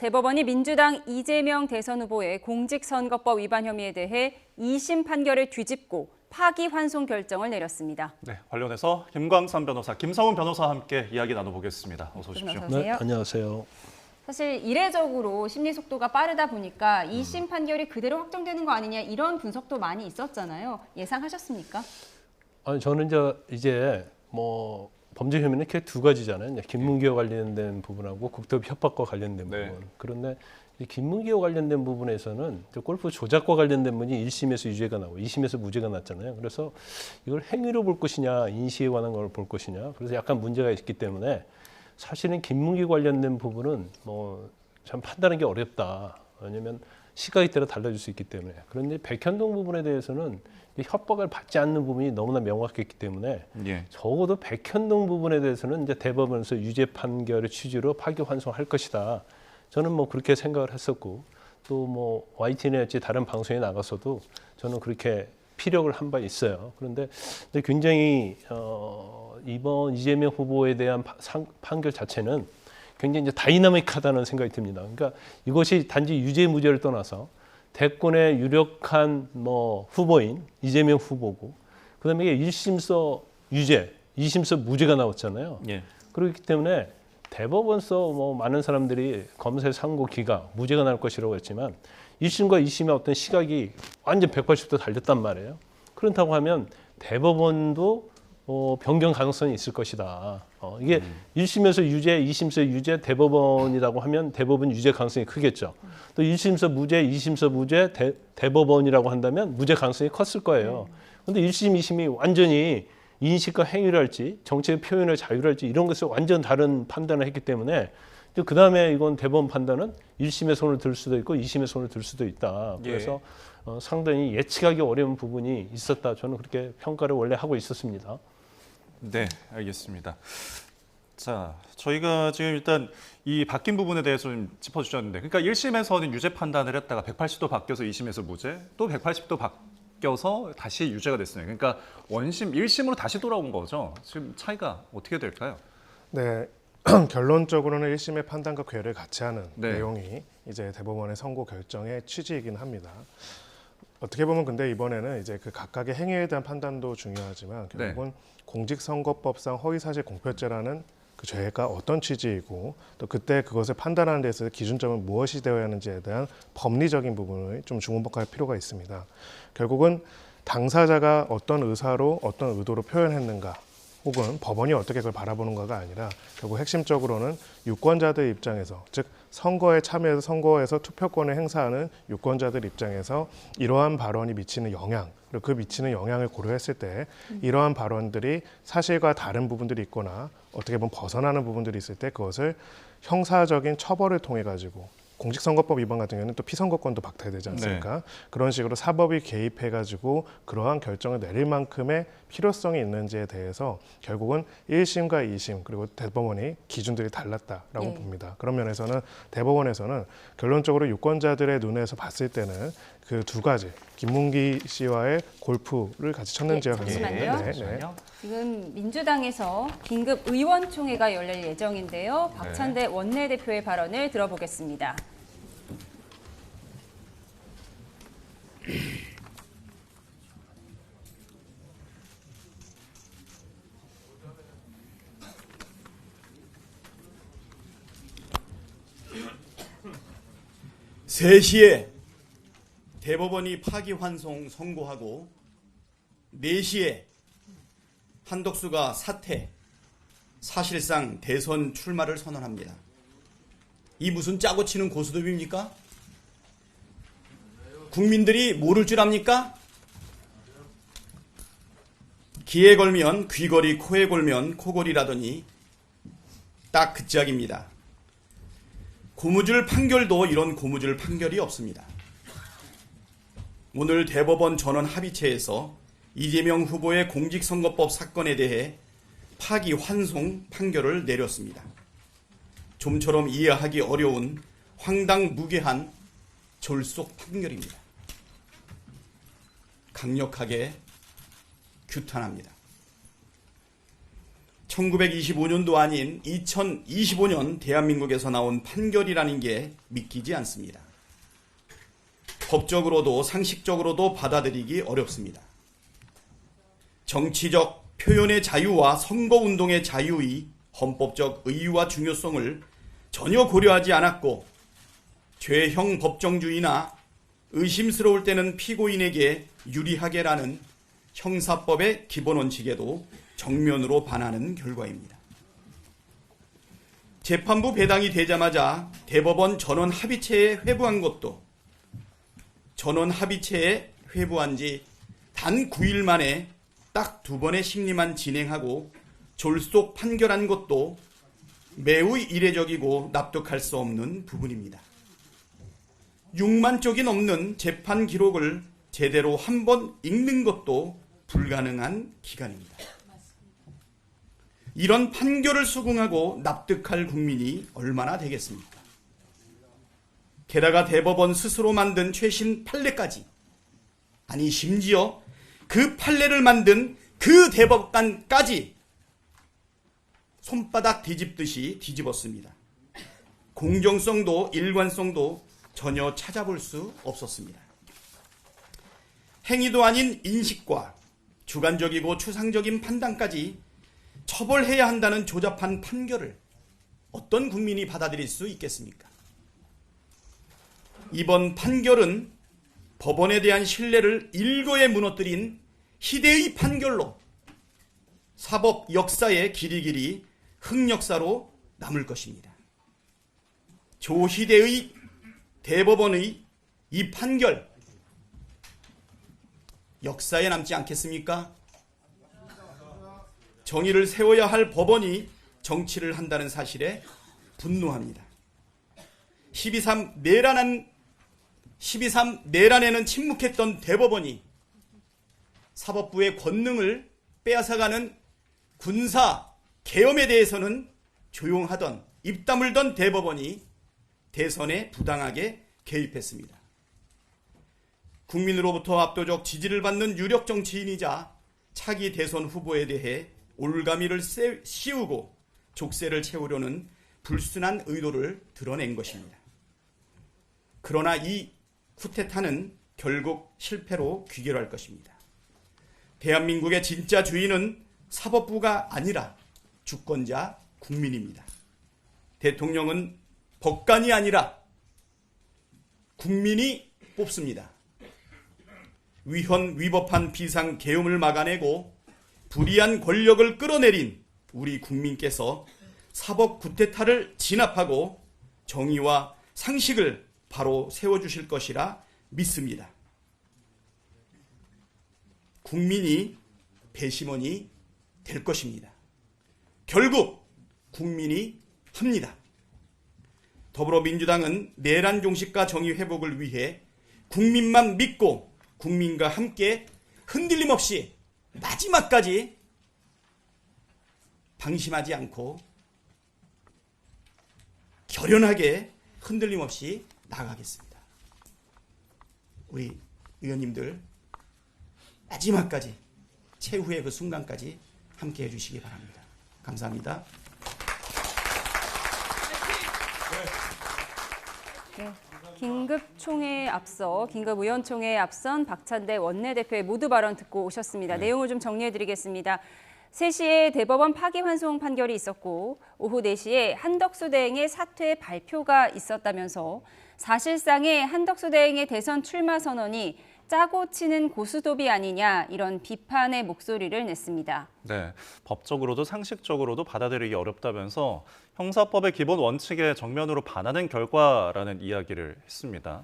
대법원이 민주당 이재명 대선 후보의 공직선거법 위반 혐의에 대해 2심 판결을 뒤집고 파기환송 결정을 내렸습니다. 네, 관련해서 김광삼 변호사, 김성훈 변호사와 함께 이야기 나눠보겠습니다. 어서 오십시오. 네, 안녕하세요. 사실 이례적으로 심리 속도가 빠르다 보니까 2심 판결이 그대로 확정되는 거 아니냐 이런 분석도 많이 있었잖아요. 예상하셨습니까? 아니 저는 이제 뭐 범죄 혐의는 이렇게 두 가지잖아요. 김문기와 관련된 부분하고 국토부 협박과 관련된 부분. 그런데 이 김문기와 관련된 부분에서는 골프 조작과 관련된 부분이 1심에서 유죄가 나고 2심에서 무죄가 났잖아요. 그래서 이걸 행위로 볼 것이냐 인시에 관한 걸 볼 것이냐. 그래서 약간 문제가 있기 때문에 사실은 김문기 관련된 부분은 뭐 참 판단하는 게 어렵다. 왜냐하면 시각에 따라 달라질 수 있기 때문에. 그런데 백현동 부분에 대해서는 협박을 받지 않는 부분이 너무나 명확했기 때문에 적어도 백현동 부분에 대해서는 이제 대법원에서 유죄 판결의 취지로 파기환송할 것이다. 저는 뭐 그렇게 생각을 했었고 또 뭐 YTN의 다른 방송에 나가서도 저는 그렇게 피력을 한 바 있어요. 그런데 굉장히 이번 이재명 후보에 대한 판결 자체는 굉장히 이제 다이나믹하다는 생각이 듭니다. 그러니까 이것이 단지 유죄 무죄를 떠나서 대권의 유력한 뭐 후보인 이재명 후보고 그다음에 이게 1심서 유죄, 2심서 무죄가 나왔잖아요. 그렇기 때문에 대법원서 뭐 많은 사람들이 검사의 상고 기각 무죄가 나올 것이라고 했지만 1심과 2심의 어떤 시각이 완전 180도 달렸단 말이에요. 그렇다고 하면 대법원도 변경 가능성이 있을 것이다. 이게 1심에서 유죄, 2심에서 유죄, 대법원이라고 하면 대법원 유죄 가능성이 크겠죠. 또 1심에서 무죄, 2심에서 무죄, 대법원이라고 한다면 무죄 가능성이 컸을 거예요. 그런데 1심, 2심이 완전히 인식과 행위를 할지 정책의 표현의 자유를 할지 이런 것을 완전 다른 판단을 했기 때문에 그 다음에 이건 대법원 판단은 1심에 손을 들 수도 있고 2심에 손을 들 수도 있다. 그래서 상당히 예측하기 어려운 부분이 있었다. 저는 그렇게 평가를 원래 하고 있었습니다. 네, 알겠습니다. 자, 저희가 지금 일단 이 바뀐 부분에 대해서 좀 짚어주셨는데, 그러니까 1심에서는 유죄 판단을 했다가 180도 바뀌어서 2심에서 무죄, 또 180도 바뀌어서 다시 유죄가 됐어요. 그러니까 원심, 1심으로 다시 돌아온 거죠. 지금 차이가 어떻게 될까요? 네, 결론적으로는 1심의 판단과 괴를 같이 하는 내용이 이제 대법원의 선고 결정의 취지이긴 합니다. 어떻게 보면 근데 이번에는 이제 그 각각의 행위에 대한 판단도 중요하지만 결국은 공직선거법상 허위사실 공표죄라는 그 죄가 어떤 취지이고 또 그때 그것을 판단하는 데 있어서 기준점은 무엇이 되어야 하는지에 대한 법리적인 부분을 좀 주목할 필요가 있습니다. 결국은 당사자가 어떤 의사로 어떤 의도로 표현했는가 혹은 법원이 어떻게 그걸 바라보는가가 아니라 결국 핵심적으로는 유권자들 입장에서 즉 선거에 참여해서 선거에서 투표권을 행사하는 유권자들 입장에서 이러한 발언이 미치는 영향 그리고 그 미치는 영향을 고려했을 때 이러한 발언들이 사실과 다른 부분들이 있거나 어떻게 보면 벗어나는 부분들이 있을 때 그것을 형사적인 처벌을 통해 가지고 공직선거법 위반 같은 경우는 또 피선거권도 박탈되지 않습니까? 그런 식으로 사법이 개입해가지고 그러한 결정을 내릴 만큼의 필요성이 있는지에 대해서 결국은 1심과 2심 그리고 대법원이 기준들이 달랐다라고 봅니다. 그런 면에서는 대법원에서는 결론적으로 유권자들의 눈에서 봤을 때는 그 두 가지 김문기 씨와의 골프를 같이 쳤는지와 잠시만요. 지금 민주당에서 긴급 의원총회가 열릴 예정인데요. 박찬대 원내대표의 발언을 들어보겠습니다. 세 시에 대법원이 파기환송 선고하고 4시에 한덕수가 사퇴, 사실상 대선 출마를 선언합니다. 이 무슨 짜고 치는 고스톱입니까? 국민들이 모를 줄 압니까? 귀에 걸면 귀걸이, 코에 걸면 코걸이라더니 딱 그 짝입니다. 고무줄 판결도 이런 고무줄 판결이 없습니다. 오늘 대법원 전원 합의체에서 이재명 후보의 공직선거법 사건에 대해 파기환송 판결을 내렸습니다. 좀처럼 이해하기 어려운 황당무계한 졸속 판결입니다. 강력하게 규탄합니다. 1925년도 아닌 2025년 대한민국에서 나온 판결이라는 게 믿기지 않습니다. 법적으로도 상식적으로도 받아들이기 어렵습니다. 정치적 표현의 자유와 선거운동의 자유의 헌법적 의의와 중요성을 전혀 고려하지 않았고 죄형 법정주의나 의심스러울 때는 피고인에게 유리하게라는 형사법의 기본 원칙에도 정면으로 반하는 결과입니다. 재판부 배당이 되자마자 대법원 전원 합의체에 회부한 것도 전원 합의체에 회부한 지 단 9일 만에 딱 2번의 심리만 진행하고 졸속 판결한 것도 매우 이례적이고 납득할 수 없는 부분입니다. 6만 쪽이 넘는 재판 기록을 제대로 한 번 읽는 것도 불가능한 기간입니다. 이런 판결을 수긍하고 납득할 국민이 얼마나 되겠습니까? 게다가 대법원 스스로 만든 최신 판례까지, 아니 심지어 그 판례를 만든 그 대법관까지 손바닥 뒤집듯이 뒤집었습니다. 공정성도 일관성도 전혀 찾아볼 수 없었습니다. 행위도 아닌 인식과 주관적이고 추상적인 판단까지 처벌해야 한다는 조잡한 판결을 어떤 국민이 받아들일 수 있겠습니까? 이번 판결은 법원에 대한 신뢰를 일거에 무너뜨린 희대의 판결로 사법 역사의 길이길이 흑역사로 남을 것입니다. 조희대의 대법원의 이 판결 역사에 남지 않겠습니까? 정의를 세워야 할 법원이 정치를 한다는 사실에 분노합니다. 12.3 내란에는 침묵했던 대법원이 사법부의 권능을 빼앗아가는 군사 계엄에 대해서는 조용하던 입 다물던 대법원이 대선에 부당하게 개입했습니다. 국민으로부터 압도적 지지를 받는 유력 정치인이자 차기 대선 후보에 대해 올가미를 씌우고 족쇄를 채우려는 불순한 의도를 드러낸 것입니다. 그러나 이 쿠데타는 결국 실패로 귀결할 것입니다. 대한민국의 진짜 주인은 사법부가 아니라 주권자 국민입니다. 대통령은 법관이 아니라 국민이 뽑습니다. 위헌위법한 비상계엄을 막아내고 불의한 권력을 끌어내린 우리 국민께서 사법 쿠데타를 진압하고 정의와 상식을 바로 세워주실 것이라 믿습니다. 국민이 배심원이 될 것입니다. 결국 국민이 합니다. 더불어민주당은 내란 종식과 정의 회복을 위해 국민만 믿고 국민과 함께 흔들림 없이 마지막까지 방심하지 않고 결연하게 흔들림 없이 나가겠습니다. 우리 의원님들 마지막까지 최후의 그 순간까지 함께 해주시기 바랍니다. 감사합니다. 네. 긴급 의원총회에 앞선 박찬대 원내대표의 모두 발언 듣고 오셨습니다. 내용을 좀 정리해드리겠습니다. 3시에 대법원 파기환송 판결이 있었고 오후 4시에 한덕수 대행의 사퇴 발표가 있었다면서 사실상의 한덕수 대행의 대선 출마 선언이 짜고 치는 고스톱이 아니냐 이런 비판의 목소리를 냈습니다. 네, 법적으로도 상식적으로도 받아들이기 어렵다면서 형사법의 기본 원칙에 정면으로 반하는 결과라는 이야기를 했습니다.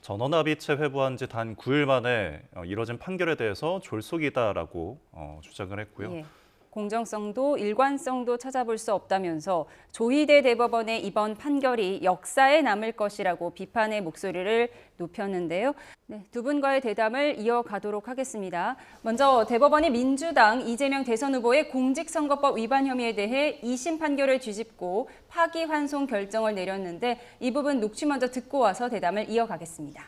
전원합의체 회부한 지 단 9일 만에 이뤄진 판결에 대해서 졸속이다라고 주장을 했고요. 예. 공정성도 일관성도 찾아볼 수 없다면서 조희대 대법원의 이번 판결이 역사에 남을 것이라고 비판의 목소리를 높였는데요. 네, 두 분과의 대담을 이어가도록 하겠습니다. 먼저 대법원이 민주당 이재명 대선 후보의 공직선거법 위반 혐의에 대해 2심 판결을 뒤집고 파기환송 결정을 내렸는데 이 부분 녹취 먼저 듣고 와서 대담을 이어가겠습니다.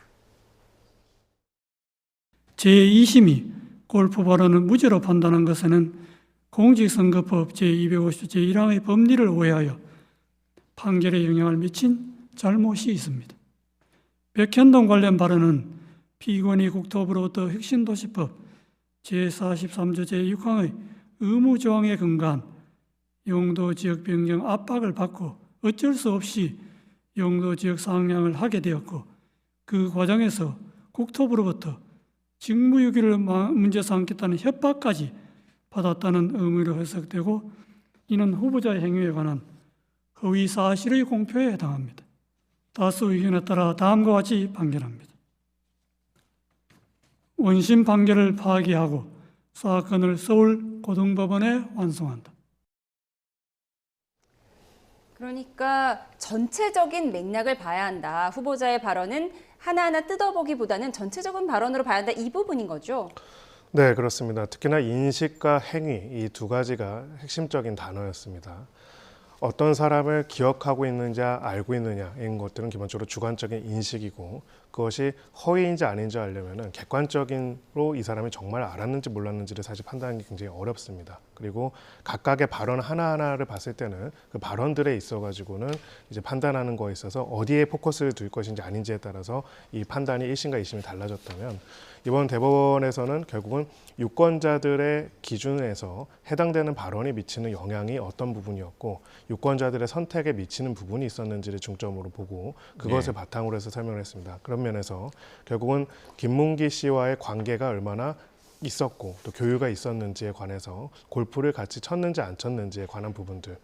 제2심이 골프 발언을 무죄로 판단한 것에는 공직선거법 제250조 제1항의 법리를 오해하여 판결에 영향을 미친 잘못이 있습니다. 백현동 관련 발언은 피고인이 국토부로부터 혁신도시법 제43조 제6항의 의무조항에 근거한 용도지역 변경 압박을 받고 어쩔 수 없이 용도지역 상향을 하게 되었고 그 과정에서 국토부로부터 직무유기를 문제 삼겠다는 협박까지 받았다는 의미로 해석되고 이는 후보자의 행위에 관한 허위 사실의 공표에 해당합니다. 다수 의견에 따라 다음과 같이 판결합니다. 원심 판결을 파기하고 사건을 서울고등법원에 완송한다. 그러니까 전체적인 맥락을 봐야 한다. 후보자의 발언은 하나하나 뜯어보기보다는 전체적인 발언으로 봐야 한다. 이 부분인 거죠? 네, 그렇습니다. 특히나 인식과 행위 이 두 가지가 핵심적인 단어였습니다. 어떤 사람을 기억하고 있느냐 알고 있느냐인 것들은 기본적으로 주관적인 인식이고 그것이 허위인지 아닌지 알려면 객관적인로 이 사람이 정말 알았는지 몰랐는지를 사실 판단하는 게 굉장히 어렵습니다. 그리고 각각의 발언 하나하나를 봤을 때는 그 발언들에 있어가지고는 이제 판단하는 거에 있어서 어디에 포커스를 둘 것인지 아닌지에 따라서 이 판단이 1심과 2심이 달라졌다면 이번 대법원에서는 결국은 유권자들의 기준에서 해당되는 발언이 미치는 영향이 어떤 부분이었고 유권자들의 선택에 미치는 부분이 있었는지를 중점으로 보고 그것을 바탕으로 해서 설명을 했습니다. 그런 면에서 결국은 김문기 씨와의 관계가 얼마나 있었고 또 교류가 있었는지에 관해서 골프를 같이 쳤는지 안 쳤는지에 관한 부분들에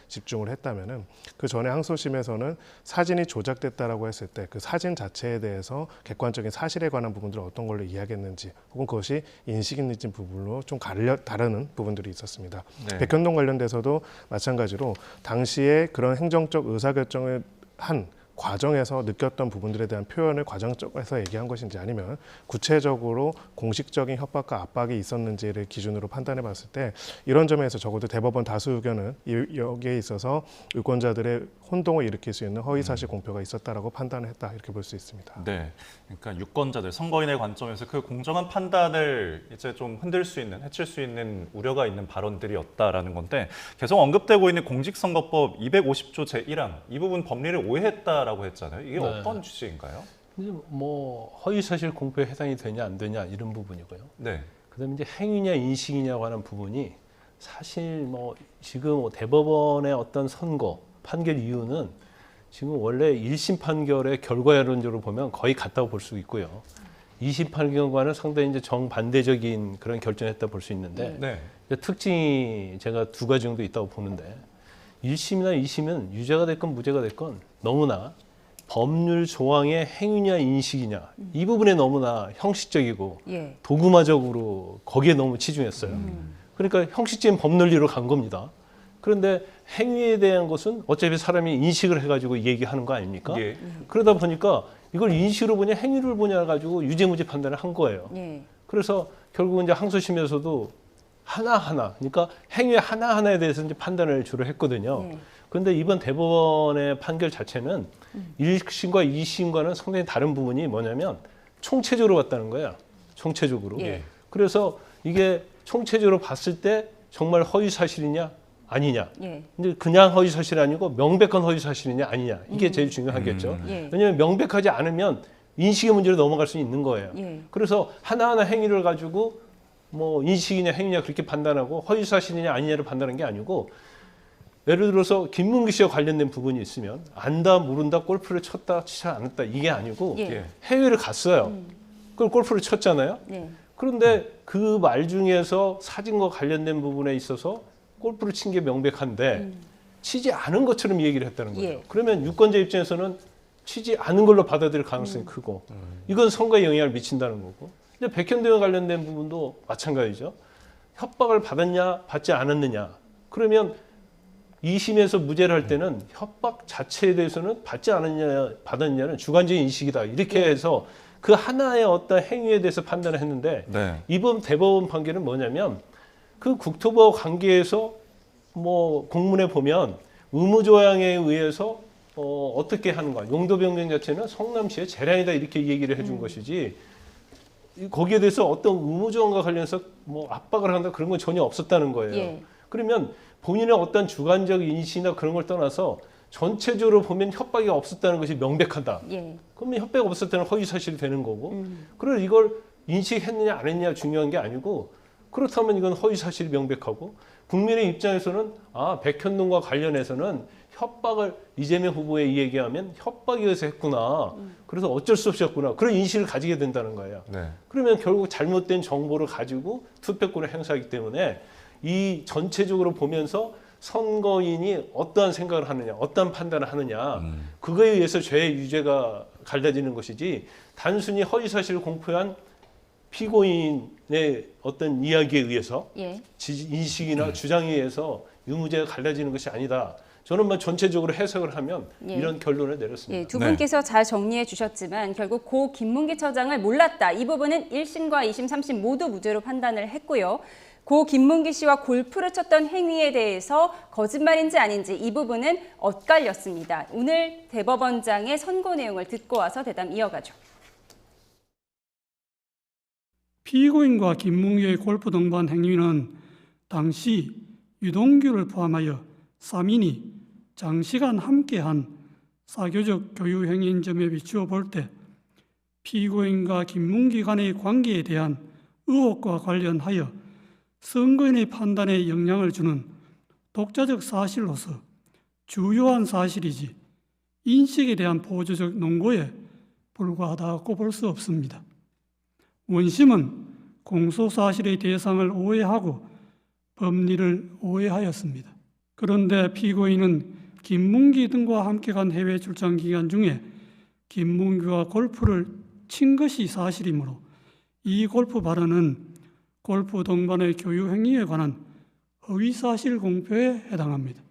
집중을 했다면은 그 전에 항소심에서는 사진이 조작됐다라고 했을 때 그 사진 자체에 대해서 객관적인 사실에 관한 부분들을 어떤 걸로 이야기했는지 혹은 그것이 인식 있는 부분으로 좀 다르는 부분들이 있었습니다. 네. 백현동 관련돼서도 마찬가지로 당시에 그런 행정적 의사결정을 한 과정에서 느꼈던 부분들에 대한 표현을 과정적에서 얘기한 것인지 아니면 구체적으로 공식적인 협박과 압박이 있었는지를 기준으로 판단해 봤을 때 이런 점에서 적어도 대법원 다수 의견은 여기에 있어서 유권자들의 혼동을 일으킬 수 있는 허위사실 공표가 있었다라고 판단을 했다 이렇게 볼 수 있습니다. 네, 그러니까 유권자들, 선거인의 관점에서 그 공정한 판단을 이제 좀 흔들 수 있는, 해칠 수 있는 우려가 있는 발언들이었다라는 건데 계속 언급되고 있는 공직선거법 250조 제1항 이 부분 법리를 오해했다라고 했잖아요. 이게 어떤 취지인가요? 이제 뭐 허위사실 공표에 해당이 되냐 안 되냐 이런 부분이고요. 네, 그다음에 이제 행위냐 인식이냐고 하는 부분이 사실 뭐 지금 대법원의 어떤 선고 판결 이유는 지금 원래 1심 판결의 결과론적으로 보면 거의 같다고 볼 수 있고요. 2심 판결과는 상당히 이제 정반대적인 그런 결정을 볼 수 있는데 네. 특징이 제가 두 가지 정도 있다고 보는데 1심이나 2심은 유죄가 됐건 무죄가 됐건 너무나 법률 조항의 행위냐 인식이냐 이 부분에 너무나 형식적이고 예. 도구마적으로 거기에 너무 치중했어요. 그러니까 형식적인 법논리로 간 겁니다. 그런데 행위에 대한 것은 어차피 사람이 인식을 해가지고 얘기하는 거 아닙니까? 예. 그러다 보니까 이걸 인식으로 보냐 행위를 보냐 가지고 유죄무죄 판단을 한 거예요. 예. 그래서 결국은 이제 항소심에서도 하나하나, 그러니까 행위 하나하나에 대해서 이제 판단을 주로 했거든요. 네. 그런데 이번 대법원의 판결 자체는 1심과 2심과는 상당히 다른 부분이 뭐냐면 총체적으로 봤다는 거예요. 총체적으로. 예. 그래서 이게 총체적으로 봤을 때 정말 허위 사실이냐 아니냐. 예. 근데 그냥 허위 사실이 아니고 명백한 허위 사실이냐 아니냐. 이게 제일 중요하겠죠. 예. 왜냐하면 명백하지 않으면 인식의 문제로 넘어갈 수 있는 거예요. 예. 그래서 하나하나 행위를 가지고 뭐 인식이냐 행위냐 그렇게 판단하고 허위 사실이냐 아니냐를 판단하는 게 아니고 예를 들어서 김문기 씨와 관련된 부분이 있으면 안다 모른다 골프를 쳤다 치지 않았다 이게 아니고 예. 해외를 갔어요. 그걸 골프를 쳤잖아요. 네. 그런데 그 말 중에서 사진과 관련된 부분에 있어서 골프를 친 게 명백한데 치지 않은 것처럼 얘기를 했다는 거죠. 예. 그러면 유권자 입장에서는 치지 않은 걸로 받아들일 가능성이 크고 이건 선거에 영향을 미친다는 거고 이제 백현동에 관련된 부분도 마찬가지죠. 협박을 받았냐 받지 않았느냐. 그러면 2심에서 무죄를 할 때는 협박 자체에 대해서는 받지 않았냐 받았냐는 주관적인 인식이다. 이렇게 해서 그 하나의 어떤 행위에 대해서 판단을 했는데 네. 이번 대법원 판결은 뭐냐면 그 국토부와 관계에서 뭐 공문에 보면 의무조항에 의해서 어떻게 하는가 용도 변경 자체는 성남시의 재량이다 이렇게 얘기를 해준 것이지 거기에 대해서 어떤 의무조항과 관련해서 뭐 압박을 한다 그런 건 전혀 없었다는 거예요. 예. 그러면 본인의 어떤 주관적 인식이나 그런 걸 떠나서 전체적으로 보면 협박이 없었다는 것이 명백하다. 예. 그러면 협박이 없었다는 허위 사실이 되는 거고. 그래서 이걸 인식했느냐 안 했느냐 중요한 게 아니고 그렇다면 이건 허위 사실이 명백하고 국민의 입장에서는 백현동과 관련해서는 협박을 이재명 후보에 얘기하면 협박에 의해서 했구나. 그래서 어쩔 수 없이 했구나. 그런 인식을 가지게 된다는 거예요. 네. 그러면 결국 잘못된 정보를 가지고 투표권을 행사하기 때문에 이 전체적으로 보면서 선거인이 어떠한 생각을 하느냐, 어떠한 판단을 하느냐, 그거에 의해서 죄의 유죄가 갈라지는 것이지 단순히 허위사실을 공표한 피고인의 어떤 이야기에 의해서 예. 인식이나 주장에 의해서 유무죄가 갈라지는 것이 아니다. 저는 뭐 전체적으로 해석을 하면 예. 이런 결론을 내렸습니다. 예, 두 분께서 잘 정리해 주셨지만 결국 고 김문기 처장을 몰랐다. 이 부분은 1심과 2심, 3심 모두 무죄로 판단을 했고요. 고 김문기 씨와 골프를 쳤던 행위에 대해서 거짓말인지 아닌지 이 부분은 엇갈렸습니다. 오늘 대법원장의 선고 내용을 듣고 와서 대담 이어가죠. 피고인과 김문기의 골프 등반 행위는 당시 유동규를 포함하여 3인이 장시간 함께한 사교적 교유 행위인 점에 비추어 볼 때 피고인과 김문기 간의 관계에 대한 의혹과 관련하여 선거인의 판단에 영향을 주는 독자적 사실로서 주요한 사실이지 인식에 대한 보조적 논거에 불과하다고 볼 수 없습니다. 원심은 공소사실의 대상을 오해하고 법리를 오해하였습니다. 그런데 피고인은 김문기 등과 함께 간 해외 출장 기간 중에 김문기와 골프를 친 것이 사실이므로 이 골프 발언은 골프 동반의 교유 행위에 관한 허위사실 공표에 해당합니다.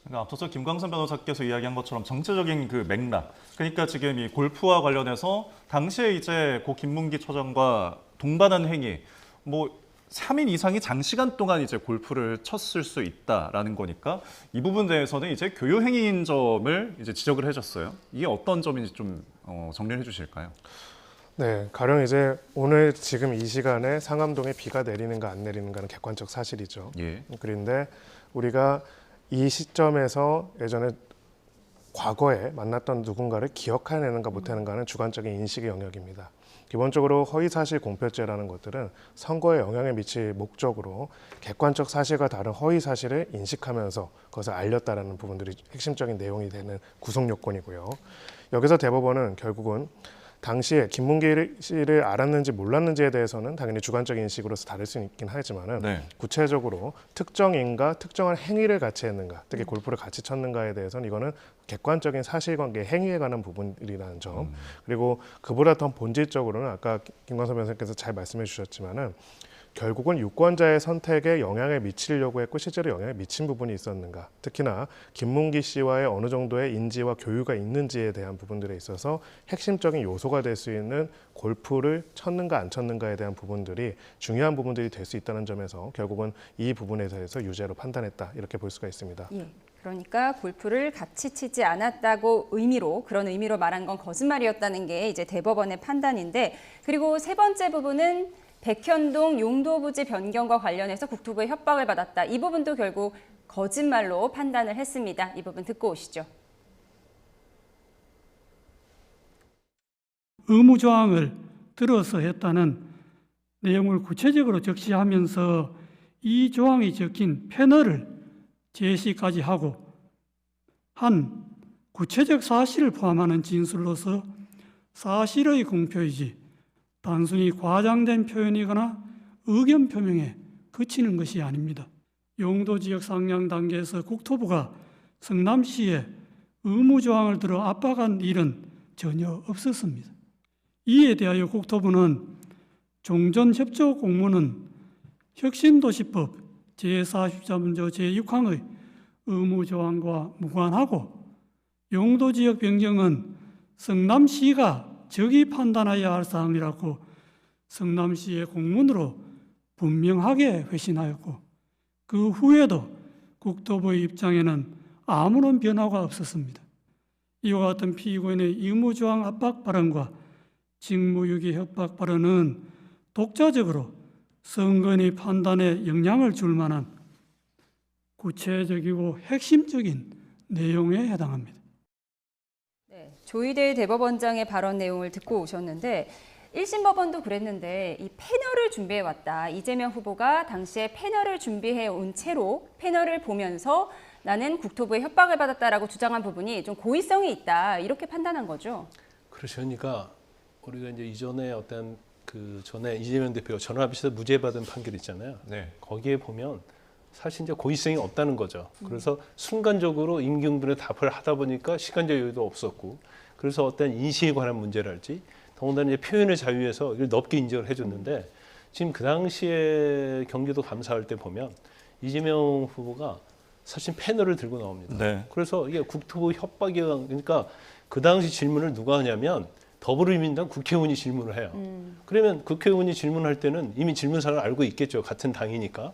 그러니까 앞서서 김광선 변호사께서 이야기한 것처럼 정체적인 그 맥락, 그러니까 지금 이 골프와 관련해서 당시에 이제 고 김문기 처장과 동반한 행위, 뭐 3인 이상이 장시간 동안 이제 골프를 쳤을 수 있다라는 거니까 이 부분에 대해서는 이제 교유 행위인 점을 이제 지적을 해줬어요. 이게 어떤 점인지 좀 정리해 주실까요? 네, 가령 이제 오늘 지금 이 시간에 상암동에 비가 내리는가 안 내리는가는 객관적 사실이죠. 예. 그런데 우리가 이 시점에서 예전에 과거에 만났던 누군가를 기억해내는가 못하는가는 주관적인 인식의 영역입니다. 기본적으로 허위사실 공표죄라는 것들은 선거에 영향을 미칠 목적으로 객관적 사실과 다른 허위사실을 인식하면서 그것을 알렸다라는 부분들이 핵심적인 내용이 되는 구성 요건이고요. 여기서 대법원은 결국은 당시에 김문기 씨를 알았는지 몰랐는지에 대해서는 당연히 주관적인 인식으로서 다를 수 있긴 하지만은 네. 구체적으로 특정인과 특정한 행위를 같이 했는가, 특히 골프를 같이 쳤는가에 대해서는 이거는 객관적인 사실관계 행위에 관한 부분이라는 점. 그리고 그보다 더 본질적으로는 아까 김광선 변호사께서 잘 말씀해 주셨지만은 결국은 유권자의 선택에 영향을 미치려고 했고 실제로 영향을 미친 부분이 있었는가, 특히나 김문기 씨와의 어느 정도의 인지와 교유가 있는지에 대한 부분들에 있어서 핵심적인 요소가 될 수 있는 골프를 쳤는가 안 쳤는가에 대한 부분들이 중요한 부분들이 될 수 있다는 점에서 결국은 이 부분에 대해서 유죄로 판단했다, 이렇게 볼 수가 있습니다. 예. 그러니까 골프를 같이 치지 않았다고 그런 의미로 말한 건 거짓말이었다는 게 이제 대법원의 판단인데, 그리고 세 번째 부분은 백현동 용도부지 변경과 관련해서 국토부의 협박을 받았다. 이 부분도 결국 거짓말로 판단을 했습니다. 이 부분 듣고 오시죠. 의무조항을 들어서 했다는 내용을 구체적으로 적시하면서 이 조항이 적힌 패널을 제시까지 하고 한 구체적 사실을 포함하는 진술로서 사실의 공표이지 단순히 과장된 표현이거나 의견 표명에 그치는 것이 아닙니다. 용도지역 상향 단계에서 국토부가 성남시에 의무조항을 들어 압박한 일은 전혀 없었습니다. 이에 대하여 국토부는 종전협조 공문은 혁신도시법 제43조 제6항의 의무조항과 무관하고 용도지역 변경은 성남시가 적이 판단해야 할 사항이라고 성남시의 공문으로 분명하게 회신하였고 그 후에도 국토부의 입장에는 아무런 변화가 없었습니다. 이와 같은 피고인의 의무조항 압박 발언과 직무유기 협박 발언은 독자적으로 선관위 판단에 영향을 줄 만한 구체적이고 핵심적인 내용에 해당합니다. 네, 조희대 대법원장의 발언 내용을 듣고 오셨는데 1심 법원도 그랬는데 이 패널을 준비해 왔다. 이재명 후보가 당시에 패널을 준비해 온 채로 패널을 보면서 나는 국토부의 협박을 받았다라고 주장한 부분이 좀 고의성이 있다. 이렇게 판단한 거죠. 그렇죠. 그러니까 우리가 이제 이전에 어떤 그 전에 이재명 대표가 전화합의서 무죄 받은 판결 있잖아요. 네. 거기에 보면 사실 이제 고의성이 없다는 거죠. 그래서 순간적으로 임기응변에 답을 하다 보니까 시간적 여유도 없었고, 그래서 어떤 인식에 관한 문제랄지, 더군다나 이제 표현의 자유에서 이걸 넓게 인정을 해줬는데, 지금 그 당시에 경기도 감사할 때 보면 이재명 후보가 사실 패널을 들고 나옵니다. 네. 그래서 이게 국토부 협박이, 그러니까 그 당시 질문을 누가 하냐면 더불어민주당 국회의원이 질문을 해요. 그러면 국회의원이 질문할 때는 이미 질문사를 알고 있겠죠. 같은 당이니까.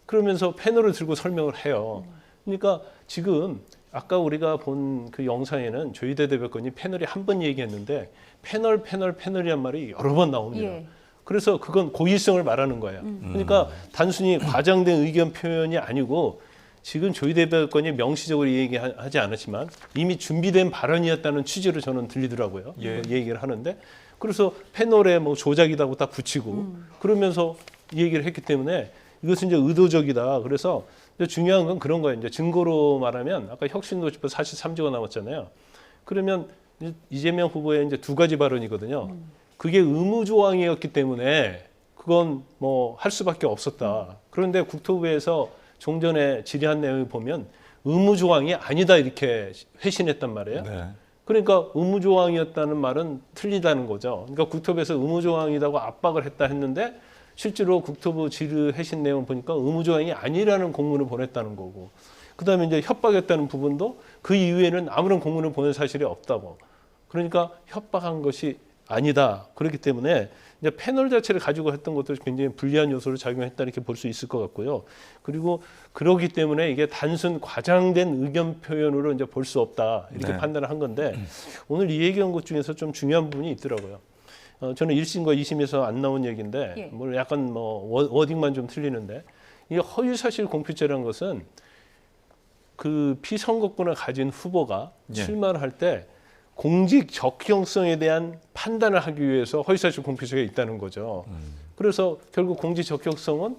그러면서 패널을 들고 설명을 해요. 그러니까 지금 아까 우리가 본 그 영상에는 조희대 대법관이 패널이 한 번 얘기했는데 패널이란 말이 여러 번 나옵니다. 예. 그래서 그건 고의성을 말하는 거예요. 그러니까 단순히 과장된 의견 표현이 아니고 지금 조희대 대법관이 명시적으로 얘기하지 않았지만 이미 준비된 발언이었다는 취지로 저는 들리더라고요. 예. 얘기를 하는데 그래서 패널에 뭐 조작이라고 딱 붙이고 그러면서 얘기를 했기 때문에 이것은 이제 의도적이다. 그래서 이제 중요한 건 그런 거예요. 이제 증거로 말하면 아까 혁신도지법 사실 3조가 나왔잖아요. 그러면 이재명 후보의 이제 두 가지 발언이거든요. 그게 의무 조항이었기 때문에 그건 뭐 할 수밖에 없었다. 그런데 국토부에서 종전에 질의한 내용을 보면 의무 조항이 아니다 이렇게 회신했단 말이에요. 네. 그러니까 의무 조항이었다는 말은 틀리다는 거죠. 그러니까 국토부에서 의무 조항이라고 압박을 했다 했는데 실제로 국토부 질의 회신 내용 보니까 의무 조항이 아니라는 공문을 보냈다는 거고, 그다음에 이제 협박했다는 부분도 그 이후에는 아무런 공문을 보낸 사실이 없다고. 그러니까 협박한 것이 아니다. 그렇기 때문에 이제 패널 자체를 가지고 했던 것도 굉장히 불리한 요소를 작용했다 이렇게 볼 수 있을 것 같고요. 그리고 그러기 때문에 이게 단순 과장된 의견 표현으로 이제 볼 수 없다 이렇게 네. 판단을 한 건데 오늘 이 얘기한 것 중에서 좀 중요한 부분이 있더라고요. 저는 1심과 2심에서 안 나온 얘기인데 예. 뭐 약간 뭐 워딩만 좀 틀리는데 이 허위사실 공표죄라는 것은 그 피선거권을 가진 후보가 예. 출마를 할 때 공직 적격성에 대한 판단을 하기 위해서 허위사실 공표죄가 있다는 거죠. 그래서 결국 공직 적격성은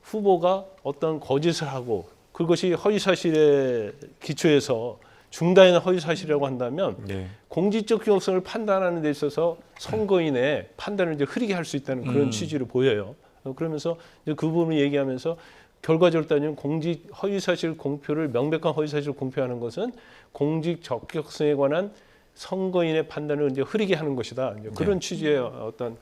후보가 어떤 거짓을 하고 그것이 허위사실에 기초해서 중다한 허위사실이라고 한다면 네. 공직적 적격성을 판단하는 데 있어서 선거인의 판단을 이제 흐리게 할 수 있다는 그런 취지로 보여요. 그러면서 이제 그 부분을 얘기하면서 결과적으로 따지면 공직 허위사실 공표를 명백한 허위사실 공표하는 것은 공직 적격성에 관한 선거인의 판단을 이제 흐리게 하는 것이다. 이제 그런 취지의 어떤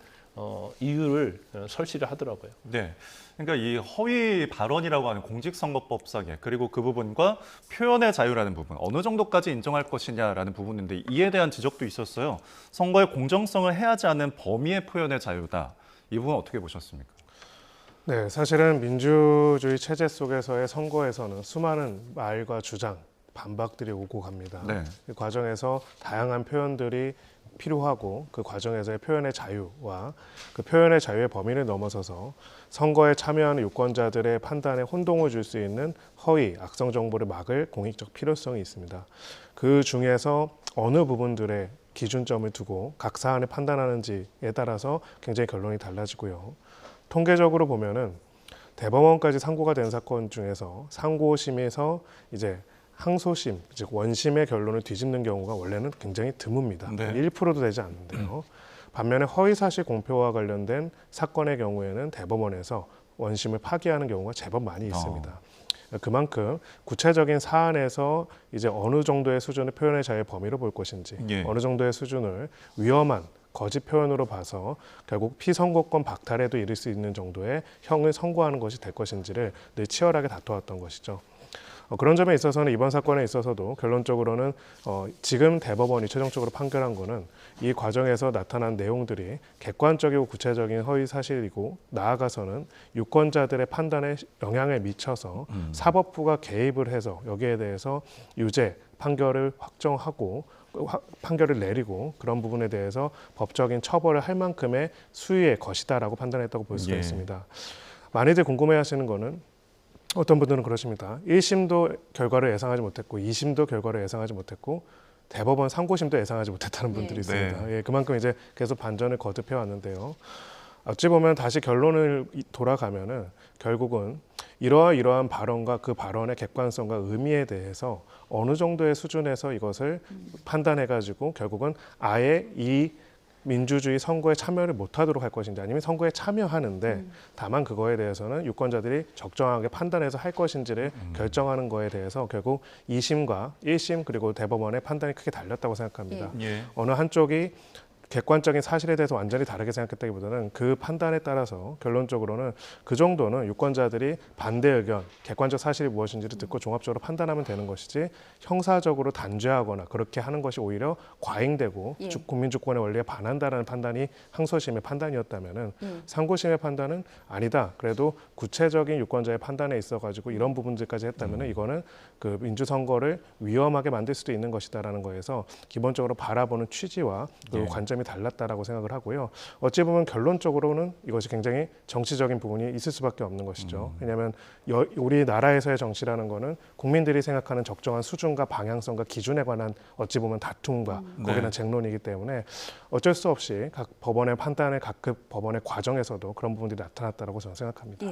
이유를 설치를 하더라고요. 네. 그러니까 이 허위 발언이라고 하는 공직선거법상의 그리고 그 부분과 표현의 자유라는 부분 어느 정도까지 인정할 것이냐라는 부분인데 이에 대한 지적도 있었어요. 선거의 공정성을 해하지 않는 범위의 표현의 자유다. 이 부분 어떻게 보셨습니까? 네, 사실은 민주주의 체제 속에서의 선거에서는 수많은 말과 주장, 반박들이 오고 갑니다. 네. 그 과정에서 다양한 표현들이 필요하고 그 과정에서의 표현의 자유와 그 표현의 자유의 범위를 넘어서서 선거에 참여하는 유권자들의 판단에 혼동을 줄 수 있는 허위, 악성 정보를 막을 공익적 필요성이 있습니다. 그 중에서 어느 부분들의 기준점을 두고 각 사안을 판단하는지에 따라서 굉장히 결론이 달라지고요. 통계적으로 보면은 대법원까지 상고가 된 사건 중에서 상고심에서 이제 항소심, 즉 원심의 결론을 뒤집는 경우가 원래는 굉장히 드뭅니다. 네. 1%도 되지 않는데요. 반면에 허위사실 공표와 관련된 사건의 경우에는 대법원에서 원심을 파기하는 경우가 제법 많이 있습니다. 그만큼 구체적인 사안에서 이제 어느 정도의 수준의 표현의 자유의 범위로 볼 것인지, 예. 어느 정도의 수준을 위험한 거짓 표현으로 봐서 결국 피선거권 박탈에도 이를 수 있는 정도의 형을 선고하는 것이 될 것인지를 늘 치열하게 다투었던 것이죠. 그런 점에 있어서는 이번 사건에 있어서도 결론적으로는 지금 대법원이 최종적으로 판결한 거는 이 과정에서 나타난 내용들이 객관적이고 구체적인 허위 사실이고 나아가서는 유권자들의 판단에 영향을 미쳐서 사법부가 개입을 해서 여기에 대해서 유죄 판결을 확정하고 판결을 내리고 그런 부분에 대해서 법적인 처벌을 할 만큼의 수위의 것이다라고 판단했다고 볼 수가 있습니다. 많이들 궁금해하시는 거는 어떤 분들은 그러십니다. 1심도 결과를 예상하지 못했고 2심도 결과를 예상하지 못했고 대법원 상고심도 예상하지 못했다는 분들이 있습니다. 예, 그만큼 이제 계속 반전을 거듭해 왔는데요. 어찌 보면 다시 결론을 돌아가면은 결국은 이러한 발언과 그 발언의 객관성과 의미에 대해서 어느 정도의 수준에서 이것을 판단해가지고 결국은 아예 이 민주주의 선거에 참여를 못하도록 할 것인지 아니면 선거에 참여하는데 다만 그거에 대해서는 유권자들이 적정하게 판단해서 할 것인지를 결정하는 거에 대해서 결국 2심과 1심 그리고 대법원의 판단이 크게 달렸다고 생각합니다. 어느 한쪽이 객관적인 사실에 대해서 완전히 다르게 생각했다기보다는 그 판단에 따라서 결론적으로는 그 정도는 유권자들이 반대 의견, 객관적 사실이 무엇인지를 듣고 종합적으로 판단하면 되는 것이지 형사적으로 단죄하거나 그렇게 하는 것이 오히려 과잉되고 국민주권의 원리에 반한다라는 판단이 항소심의 판단이었다면은 상고심의 판단은 아니다. 그래도 구체적인 유권자의 판단에 있어가지고 이런 부분들까지 했다면은 이거는 그 민주선거를 위험하게 만들 수도 있는 것이다라는 거에서 기본적으로 바라보는 취지와 그 관점이 달랐다라고 생각을 하고요. 어찌 보면 결론적으로는 이것이 굉장히 정치적인 부분이 있을 수밖에 없는 것이죠. 왜냐하면 우리나라에서의 정치라는 거는 국민들이 생각하는 적정한 수준과 방향성과 기준에 관한 어찌 보면 다툼과 거기에 대한 쟁론이기 때문에 어쩔 수 없이 각 법원의 판단의 각급 법원의 과정에서도 그런 부분들이 나타났다고 저는 생각합니다.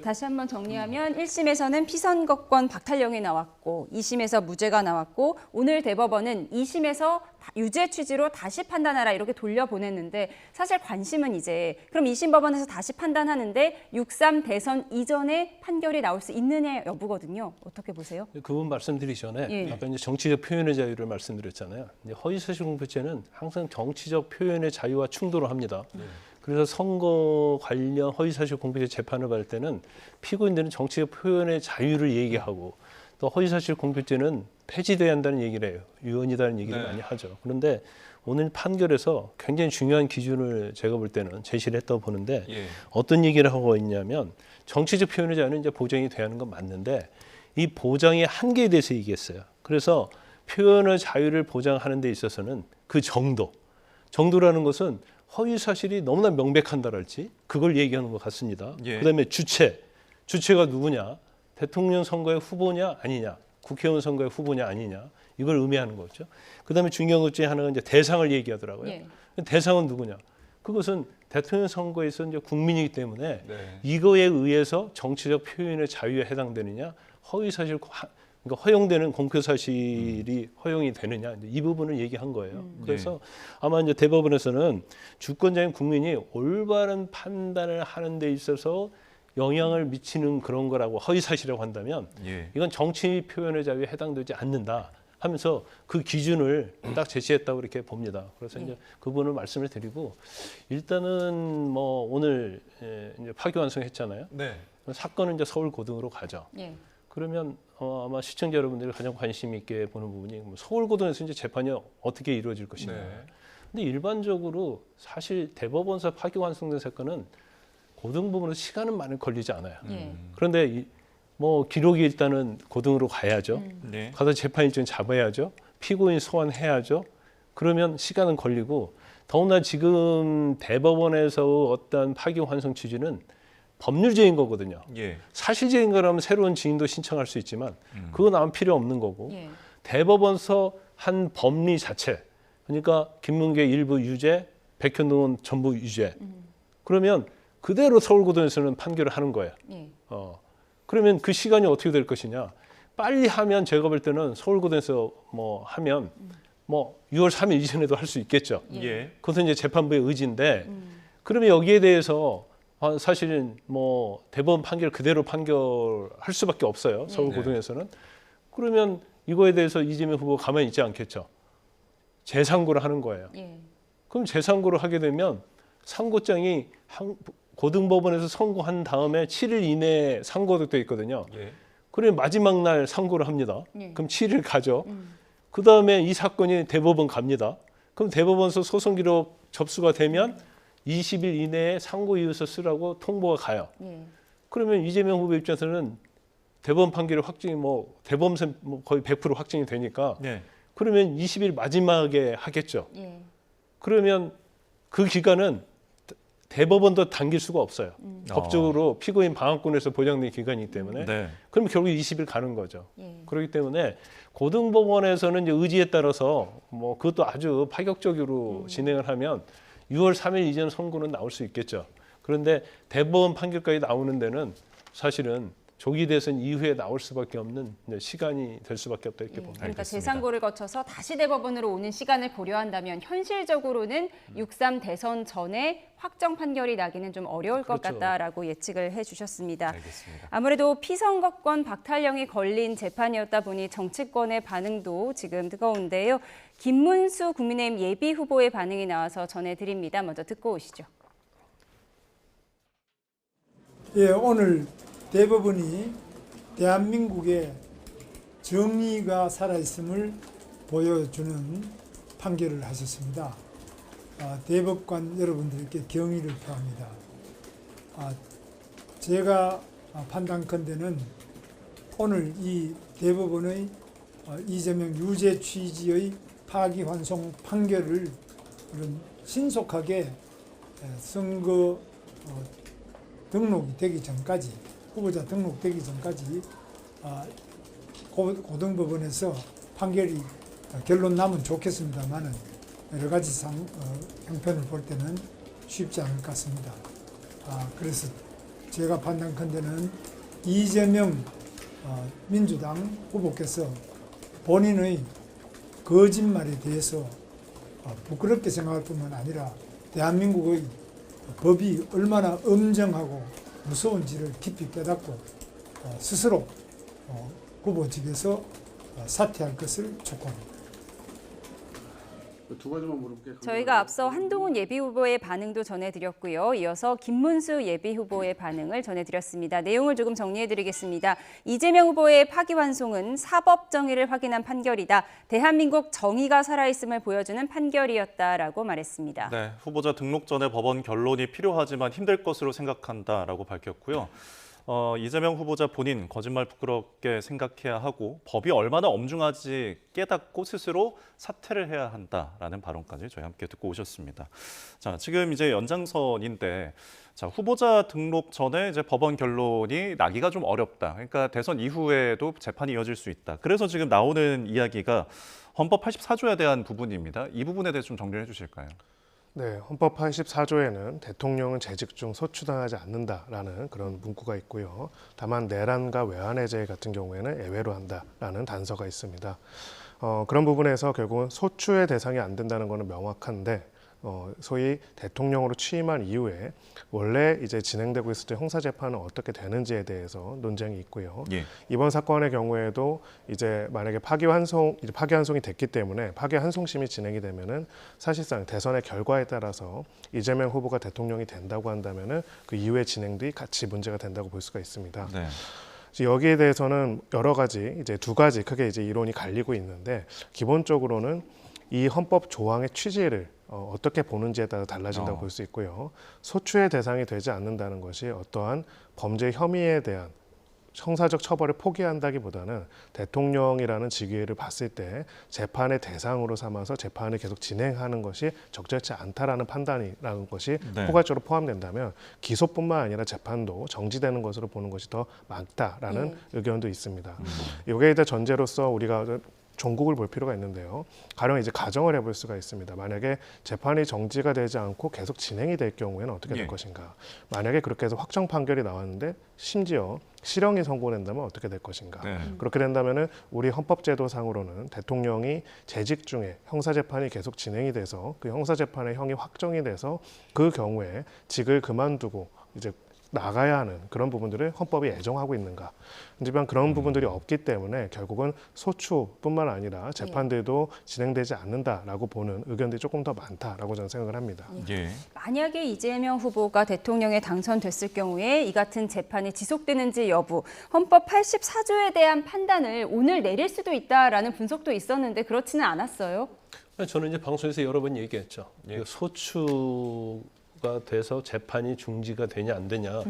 다시 한번 정리하면 1심에서는 피선거권 박탈령이 나왔고 2심에서 무죄가 나왔고 오늘 대법원은 2심에서 유죄 취지로 다시 판단하라 이렇게 돌려보냈는데 사실 관심은 이제 그럼 2심 법원에서 다시 판단하는데 6.3 대선 이전에 판결이 나올 수 있느냐 여부거든요. 어떻게 보세요? 그 부분 말씀드리기 전에 아까 이제 정치적 표현의 자유를 말씀드렸잖아요. 허위사실 공표죄는 항상 정치적 표현의 자유와 충돌을 합니다. 그래서 선거 관련 허위사실 공표죄 재판을 받을 때는 피고인들은 정치적 표현의 자유를 얘기하고 또 허위사실 공표죄는 폐지돼야 한다는 얘기를 해요. 유언이다는 얘기를 많이 하죠. 그런데 오늘 판결에서 굉장히 중요한 기준을 제가 볼 때는 제시를 했다고 보는데 어떤 얘기를 하고 있냐면 정치적 표현의 자유는 이제 보장이 돼야 하는 건 맞는데 이 보장의 한계에 대해서 얘기했어요. 그래서 표현의 자유를 보장하는 데 있어서는 그 정도라는 것은 허위 사실이 너무나 명백한다랄지 그걸 얘기하는 것 같습니다. 그다음에 주체가 누구냐? 대통령 선거의 후보냐 아니냐? 국회의원 선거의 후보냐 아니냐? 이걸 의미하는 거죠. 그다음에 중요한 것 중에 하나가 이제 대상을 얘기하더라고요. 대상은 누구냐? 그것은 대통령 선거에서 이제 국민이기 때문에 이거에 의해서 정치적 표현의 자유에 해당되느냐, 허위 사실 그러니까 허용되는 공표 사실이 허용이 되느냐 이 부분을 얘기한 거예요. 그래서 아마 이제 대법원에서는 주권자인 국민이 올바른 판단을 하는 데 있어서 영향을 미치는 그런 거라고 허위 사실이라고 한다면 이건 정치 표현의 자유에 해당되지 않는다 하면서 그 기준을 딱 제시했다고 이렇게 봅니다. 그래서 이제 그 부분을 말씀을 드리고 일단은 뭐 오늘 이제 파기환송했잖아요. 사건은 이제 서울 고등으로 가죠. 그러면 아마 시청자 여러분들이 가장 관심 있게 보는 부분이 서울 고등에서 이제 재판이 어떻게 이루어질 것이냐. 근데 일반적으로 사실 대법원서 파기환송된 사건은 고등 부분으로 시간은 많이 걸리지 않아요. 그런데 뭐 기록이 일단은 고등으로 가야죠. 가서 재판 일정 잡아야죠. 피고인 소환해야죠. 그러면 시간은 걸리고 더구나 지금 대법원에서 어떤 파기환송 취지는 법률적인 거거든요. 사실적인 거라면 새로운 증인도 신청할 수 있지만 그건 아무 필요 없는 거고 대법원서 한 법리 자체 그러니까 김문계 일부 유죄, 백현동은 전부 유죄. 그러면 그대로 서울고등에서는 판결을 하는 거예요. 그러면 그 시간이 어떻게 될 것이냐? 빨리 하면 제가 볼 때는 서울고등에서 뭐 하면 뭐 6월 3일 이전에도 할 수 있겠죠. 그것은 이제 재판부의 의지인데 그러면 여기에 대해서 사실은 뭐 대법원 판결 그대로 판결할 수밖에 없어요. 서울고등에서는. 그러면 이거에 대해서 이재명 후보가 가만히 있지 않겠죠. 재상고를 하는 거예요. 그럼 재상고를 하게 되면 상고장이 고등법원에서 선고한 다음에 7일 이내에 상고도 돼 있거든요. 그러면 마지막 날 선고를 합니다. 예. 그럼 7일 가죠. 그 다음에 이 사건이 대법원 갑니다. 그럼 대법원서 소송 기록 접수가 되면 20일 이내에 상고 이유서 쓰라고 통보가 가요. 예. 그러면 이재명 후보 입장에서는 대법원 판결이 확정이 대법원 거의 100% 확정이 되니까 예. 그러면 20일 마지막에 하겠죠. 예. 그러면 그 기간은 대법원도 당길 수가 없어요. 법적으로 피고인 방어권에서 보장된 기간이기 때문에 네. 그럼 결국 20일 가는 거죠. 예. 그렇기 때문에 고등법원에서는 이제 의지에 따라서 그것도 아주 파격적으로 진행을 하면 6월 3일 이전 선고는 나올 수 있겠죠. 그런데 대법원 판결까지 나오는 데는 사실은 조기 대선 이후에 나올 수밖에 없는 시간이 될 수밖에 없다 이렇게 봅니다. 그러니까 알겠습니다. 재상고를 거쳐서 다시 대법원으로 오는 시간을 고려한다면 현실적으로는 6.3 대선 전에 확정 판결이 나기는 좀 어려울 것 그렇죠. 같다라고 예측을 해주셨습니다. 알겠습니다. 아무래도 피선거권 박탈령이 걸린 재판이었다 보니 정치권의 반응도 지금 뜨거운데요. 김문수 국민의힘 예비 후보의 반응이 나와서 전해드립니다. 먼저 듣고 오시죠. 예, 오늘 대법원이 대한민국의 정의가 살아있음을 보여주는 판결을 하셨습니다. 대법관 여러분들께 경의를 표합니다. 제가 판단컨대는 오늘 이 대법원의 이재명 유죄 취지의 파기환송 판결을 신속하게 선거 등록이 되기 전까지, 후보자 등록되기 전까지 고등법원에서 판결이 결론 나면 좋겠습니다만은 여러 가지 형편을 볼 때는 쉽지 않을 것 같습니다. 그래서 제가 판단컨대는 이재명 민주당 후보께서 본인의 거짓말에 대해서 부끄럽게 생각할 뿐만 아니라 대한민국의 법이 얼마나 엄정하고 무서운지를 깊이 깨닫고 스스로 후보직에서 사퇴할 것을 촉구합니다. 두 가지만 물어볼게요. 저희가 앞서 한동훈 예비 후보의 반응도 전해드렸고요. 이어서 김문수 예비 후보의 반응을 전해드렸습니다. 내용을 조금 정리해드리겠습니다. 이재명 후보의 파기환송은 사법 정의를 확인한 판결이다. 대한민국 정의가 살아있음을 보여주는 판결이었다라고 말했습니다. 네, 후보자 등록 전에 법원 결론이 필요하지만 힘들 것으로 생각한다라고 밝혔고요. 이재명 후보자 본인 거짓말 부끄럽게 생각해야 하고 법이 얼마나 엄중한지 깨닫고 스스로 사퇴를 해야 한다라는 발언까지 저희 함께 듣고 오셨습니다. 자, 지금 이제 연장선인데 자, 후보자 등록 전에 이제 법원 결론이 나기가 좀 어렵다. 그러니까 대선 이후에도 재판이 이어질 수 있다. 그래서 지금 나오는 이야기가 헌법 84조에 대한 부분입니다. 이 부분에 대해서 좀 정리해 주실까요? 네, 헌법 84조에는 대통령은 재직 중 소추당하지 않는다라는 그런 문구가 있고요. 다만 내란과 외환해제 같은 경우에는 예외로 한다라는 단서가 있습니다. 그런 부분에서 결국은 소추의 대상이 안 된다는 것은 명확한데 소위 대통령으로 취임한 이후에 원래 이제 진행되고 있을 때 형사 재판은 어떻게 되는지에 대해서 논쟁이 있고요. 예. 이번 사건의 경우에도 이제 만약에 파기환송이 됐기 때문에 파기환송심이 진행이 되면은 사실상 대선의 결과에 따라서 이재명 후보가 대통령이 된다고 한다면은 그 이후의 진행도 같이 문제가 된다고 볼 수가 있습니다. 네. 여기에 대해서는 여러 가지 이제 두 가지 크게 이제 이론이 갈리고 있는데 기본적으로는 이 헌법 조항의 취지를 어떻게 보는지에 따라 달라진다고 볼 수 있고요. 소추의 대상이 되지 않는다는 것이 어떠한 범죄 혐의에 대한 형사적 처벌을 포기한다기보다는 대통령이라는 직위를 봤을 때 재판의 대상으로 삼아서 재판을 계속 진행하는 것이 적절치 않다라는 판단이라는 것이 네. 포괄적으로 포함된다면 기소뿐만 아니라 재판도 정지되는 것으로 보는 것이 더 많다라는 의견도 있습니다. 이게 이제 전제로서 우리가 종국을 볼 필요가 있는데요. 가령 이제 가정을 해볼 수가 있습니다. 만약에 재판이 정지가 되지 않고 계속 진행이 될 경우에는 어떻게 될 것인가. 만약에 그렇게 해서 확정 판결이 나왔는데 심지어 실형이 선고된다면 어떻게 될 것인가. 네. 그렇게 된다면은 우리 헌법제도상으로는 대통령이 재직 중에 형사재판이 계속 진행이 돼서 그 형사재판의 형이 확정이 돼서 그 경우에 직을 그만두고 이제 나가야 하는 그런 부분들을 헌법이 애정하고 있는가. 하지만 그런 부분들이 없기 때문에 결국은 소추뿐만 아니라 재판들도 진행되지 않는다라고 보는 의견들이 조금 더 많다라고 저는 생각을 합니다. 예. 만약에 이재명 후보가 대통령에 당선됐을 경우에 이 같은 재판이 지속되는지 여부, 헌법 84조에 대한 판단을 오늘 내릴 수도 있다라는 분석도 있었는데 그렇지는 않았어요. 저는 이제 방송에서 여러 번 얘기했죠. 예. 소추가 돼서 재판이 중지가 되냐 안 되냐.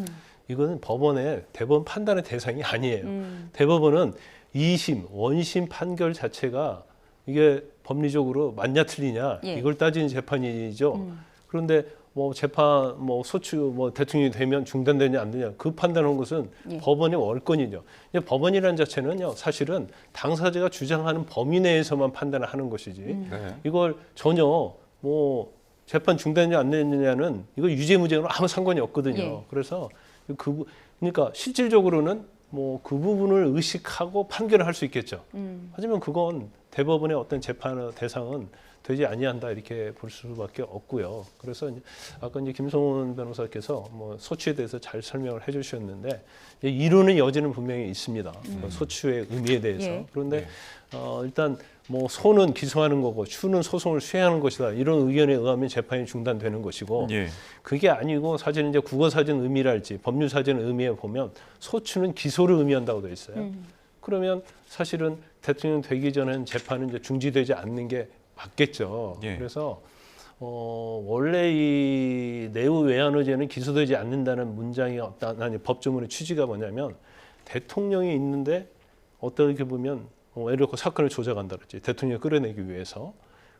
이거는 법원의 대법원 판단의 대상이 아니에요. 대법원은 2심, 원심 판결 자체가 이게 법리적으로 맞냐 틀리냐 예. 이걸 따지는 재판이죠. 그런데 뭐 재판 뭐 소추 뭐 대통령이 되면 중단되냐 안 되냐 그 판단한 것은 예. 법원의 월권이죠. 이제 법원이라는 자체는요 사실은 당사자가 주장하는 범위 내에서만 판단을 하는 것이지 네. 이걸 전혀 뭐 재판 중단되냐 안 되느냐는 이거 유죄무죄는 아무 상관이 없거든요. 예. 그래서 그러니까 실질적으로는 뭐 그 부분을 의식하고 판결을 할 수 있겠죠. 하지만 그건 대법원의 어떤 재판의 대상은 되지 아니한다 이렇게 볼 수밖에 없고요. 그래서 이제 아까 이제 김성훈 변호사께서 뭐 소추에 대해서 잘 설명을 해주셨는데 이론의 여지는 분명히 있습니다. 소추의 의미에 대해서. 예. 그런데 일단 뭐 소는 기소하는 거고 추는 소송을 수행하는 것이다 이런 의견에 의하면 재판이 중단되는 것이고 예. 그게 아니고 사실 이제 국어사전 의미랄지 법률사전 의미에 보면 소추는 기소를 의미한다고 되어 있어요. 그러면 사실은 대통령 되기 전엔 재판은 이제 중지되지 않는 게 맞겠죠. 예. 그래서 원래 이 내부 외환의제는 기소되지 않는다는 문장이 아니 법조문의 취지가 뭐냐면 대통령이 있는데 어떻게 보면 예를 들어 사건을 조작한다 그랬지 대통령을 끌어내기 위해서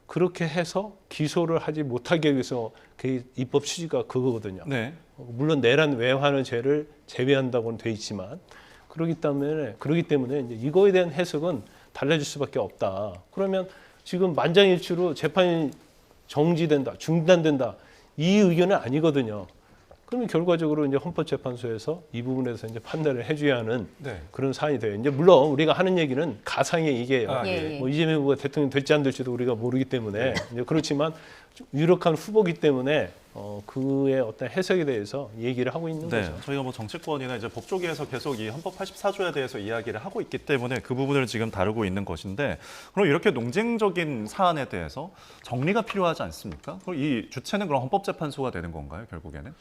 그렇게 해서 기소를 하지 못하게 위해서 그 입법 취지가 그거거든요. 네. 물론 내란 외환의 죄를 제외한다고는 돼 있지만 그렇기 때문에 이제 이거에 대한 해석은 달라질 수밖에 없다. 그러면 지금 만장일치로 재판이 정지된다, 중단된다 이 의견은 아니거든요. 그러면 결과적으로 이제 헌법재판소에서 이 부분에서 이제 판단을 해줘야 하는 네. 그런 사안이 돼요. 이제 물론 우리가 하는 얘기는 가상의 얘기예요. 아, 예. 뭐 이재명 후보가 대통령 될지 안 될지도 우리가 모르기 때문에 이제 그렇지만 좀 유력한 후보기 때문에 그의 어떤 해석에 대해서 얘기를 하고 있는 네, 거죠. 저희가 뭐 정치권이나 이제 법조계에서 계속 이 헌법 84조에 대해서 이야기를 하고 있기 때문에 그 부분을 지금 다루고 있는 것인데, 그럼 이렇게 논쟁적인 사안에 대해서 정리가 필요하지 않습니까? 그럼 이 주체는 그럼 헌법재판소가 되는 건가요, 결국에는?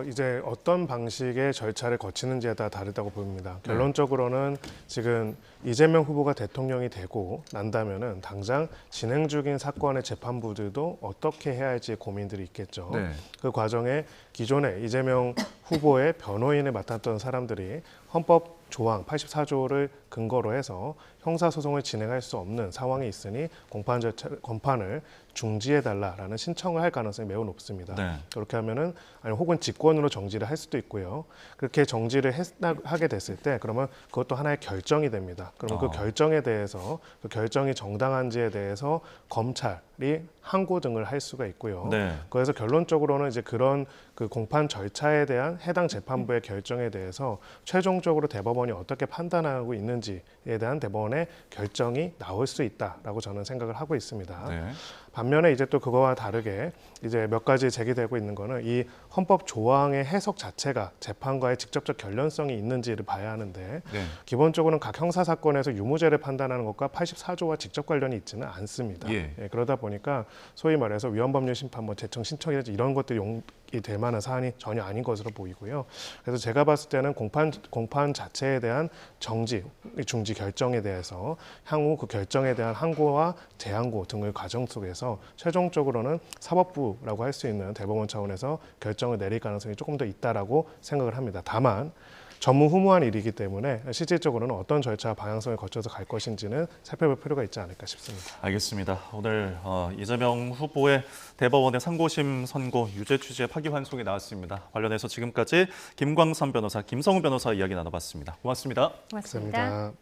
이제 어떤 방식의 절차를 거치는지에 따라 다르다고 보입니다. 결론적으로는 지금 이재명 후보가 대통령이 되고 난다면은 당장 진행 중인 사건의 재판부들도 어떻게 해야 할지 고민들이 있겠죠. 네. 그 과정에 기존에 이재명 후보의 변호인을 맡았던 사람들이 헌법 조항 84조를 근거로 해서 형사소송을 진행할 수 없는 상황이 있으니 공판을 중지해달라라는 신청을 할 가능성이 매우 높습니다. 네. 그렇게 하면은 아니 혹은 직권으로 정지를 할 수도 있고요. 그렇게 정지를 하게 됐을 때 그러면 그것도 하나의 결정이 됩니다. 그러면 그 결정에 대해서 그 결정이 정당한지에 대해서 검찰이 항고 등을 할 수가 있고요. 네. 그래서 결론적으로는 이제 그런 그 공판 절차에 대한 해당 재판부의 결정에 대해서 최종적으로 대법원이 어떻게 판단하고 있는지에 대한 대법원의 결정이 나올 수 있다라고 저는 생각을 하고 있습니다. 네. 반면에 이제 또 그거와 다르게 이제 몇 가지 제기되고 있는 거는 이 헌법 조항의 해석 자체가 재판과의 직접적 관련성이 있는지를 봐야 하는데 네. 기본적으로는 각 형사 사건에서 유무죄를 판단하는 것과 84조와 직접 관련이 있지는 않습니다. 예. 그러다 보니까 소위 말해서 위헌법률 심판, 뭐 재청 신청이라든지 이런 것들이 용이 될 만한 사안이 전혀 아닌 것으로 보이고요. 그래서 제가 봤을 때는 공판 자체에 대한 중지 결정에 대해서 향후 그 결정에 대한 항고와 재항고 등의 과정 속에서 최종적으로는 사법부라고 할 수 있는 대법원 차원에서 결정을 내릴 가능성이 조금 더 있다라고 생각을 합니다. 다만 전무후무한 일이기 때문에 실질적으로는 어떤 절차 방향성을 거쳐서 갈 것인지는 살펴볼 필요가 있지 않을까 싶습니다. 알겠습니다. 오늘 이재명 후보의 대법원의 상고심 선고 유죄 취지의 파기환송이 나왔습니다. 관련해서 지금까지 김광선 변호사, 김성훈 변호사 이야기 나눠봤습니다. 고맙습니다. 고맙습니다.